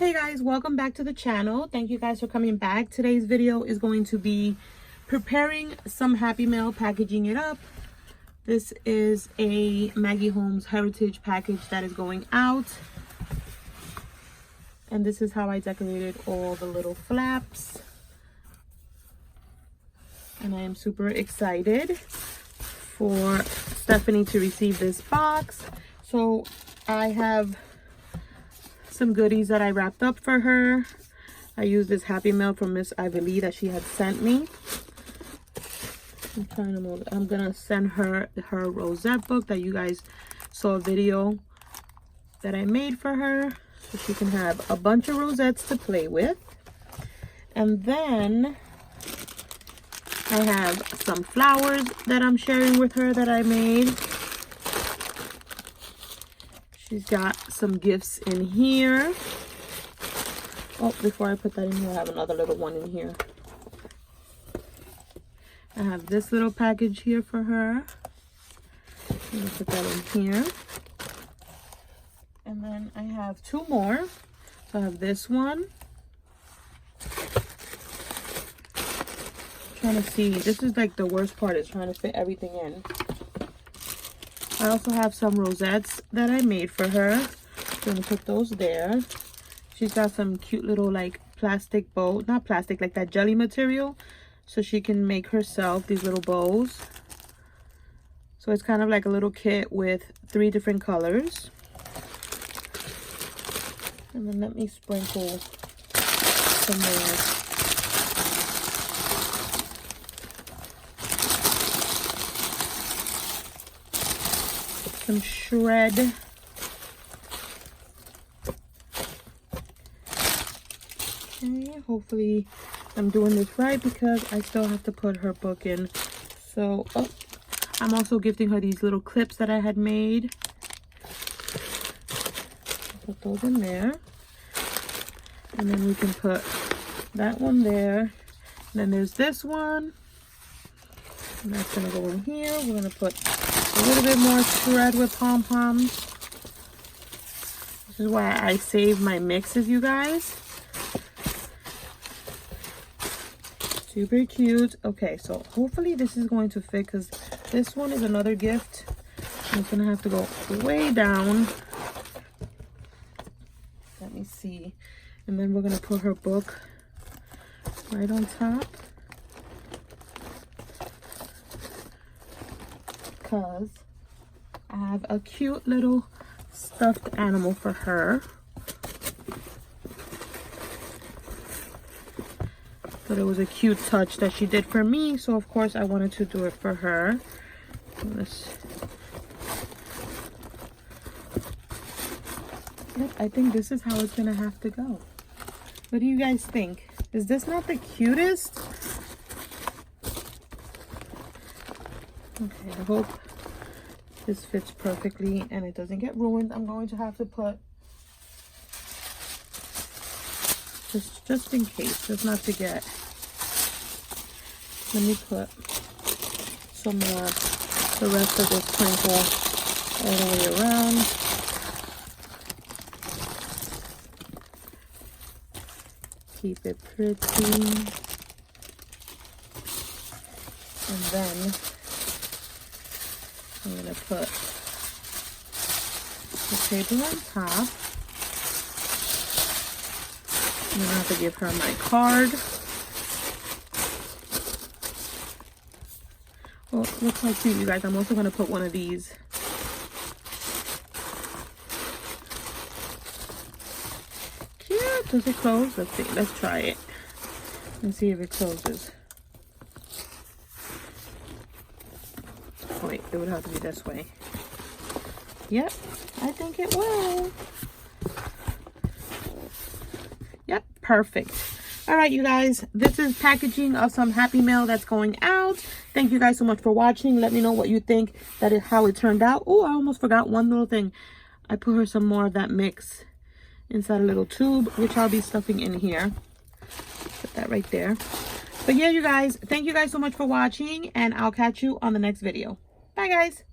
Hey guys, welcome back to the channel. Thank you guys for coming back. Today's video is going to be preparing some Happy Mail, packaging it up. This is a Maggie Holmes Heritage package that is going out. And this is how I decorated all the little flaps. And I am super excited for Stephanie to receive this box. So I have some goodies that I wrapped up for her. I used this Happy Mail from Miss Ivy Lee that she had sent me. I'm gonna send her rosette book that you guys saw a video that I made for her, so she can have a bunch of rosettes to play with. And then I have some flowers that I'm sharing with her that I made. She's got some gifts in here. Oh, before I put that in here, I have another little one in here. I have this little package here for her. I'm gonna put that in here. And then I have two more. So I have this one. I'm trying to see, this is like the worst part, is trying to fit everything in. I also have some rosettes that I made for her. I'm gonna put those there. She's got some cute little like plastic bow, not plastic, like that jelly material, so she can make herself these little bows. So it's kind of like a little kit with 3 different colors. And then let me sprinkle some more. Some shred. Okay, hopefully I'm doing this right because I still have to put her book in. So, oh, I'm also gifting her these little clips that I had made. Put those in there. And then we can put that one there. And then there's this one. And that's gonna go in here. We're gonna put a little bit more shred with pom-poms. This is why I save my mixes, you guys. Super cute. Okay, so hopefully this is going to fit, because this one is another gift. I'm gonna have to go way down. Let me see. And then we're gonna put her book right on top, because I have a cute little stuffed animal for her. But it was a cute touch that she did for me, so of course I wanted to do it for her. Yep, I think this is how it's gonna have to go. What do you guys think? Is this not the cutest? Okay, I hope this fits perfectly and it doesn't get ruined. I'm going to have to put, just in case, just not to get, let me put some more, the rest of this sprinkle all the way around. Keep it pretty. And then I'm gonna put the paper on top. I'm gonna have to give her my card. Oh, it looks like cute, you guys. I'm also gonna put one of these. Cute. Does it close? Let's see. Let's try it and see if it closes. Wait, it would have to be this way. Yep, I think it will. Yep, perfect. All right, you guys, this is packaging of some Happy Mail that's going out. Thank you guys so much for watching. Let me know what you think, that is how it turned out. Oh, I almost forgot one little thing. I put her some more of that mix inside a little tube, which I'll be stuffing in here. Put that right there. But yeah, you guys, thank you guys so much for watching, and I'll catch you on the next video. Bye, guys.